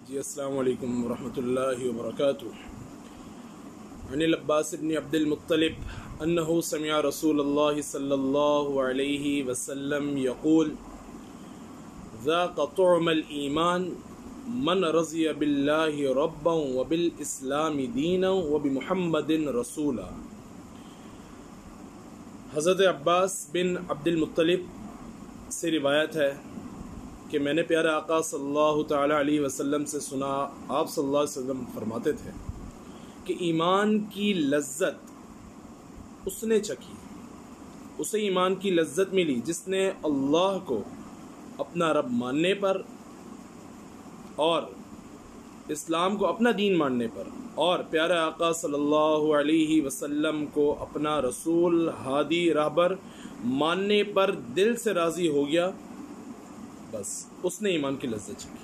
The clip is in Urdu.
جی السلام علیکم ورحمۃ اللہ وبرکاتہ۔ عن العباس بن عبد المطلب انه سمع رسول الله صلی اللہ علیہ وسلم یقول ذاق طعم الایمان من رضی باللہ ربا وبالاسلام دینا وبمحمد رسولا۔ حضرت عباس بن عبد المطلب سے روایت ہے کہ میں نے پیارے آقا صلی اللہ تعالی علیہ وسلم سے سنا، آپ صلی اللہ علیہ وسلم فرماتے تھے کہ ایمان کی لذت اس نے چکھی، اسے ایمان کی لذت ملی جس نے اللہ کو اپنا رب ماننے پر اور اسلام کو اپنا دین ماننے پر اور پیارے آقا صلی اللہ علیہ وسلم کو اپنا رسول ہادی راہبر ماننے پر دل سے راضی ہو گیا، بس اس نے ایمان کی لذت چکھی۔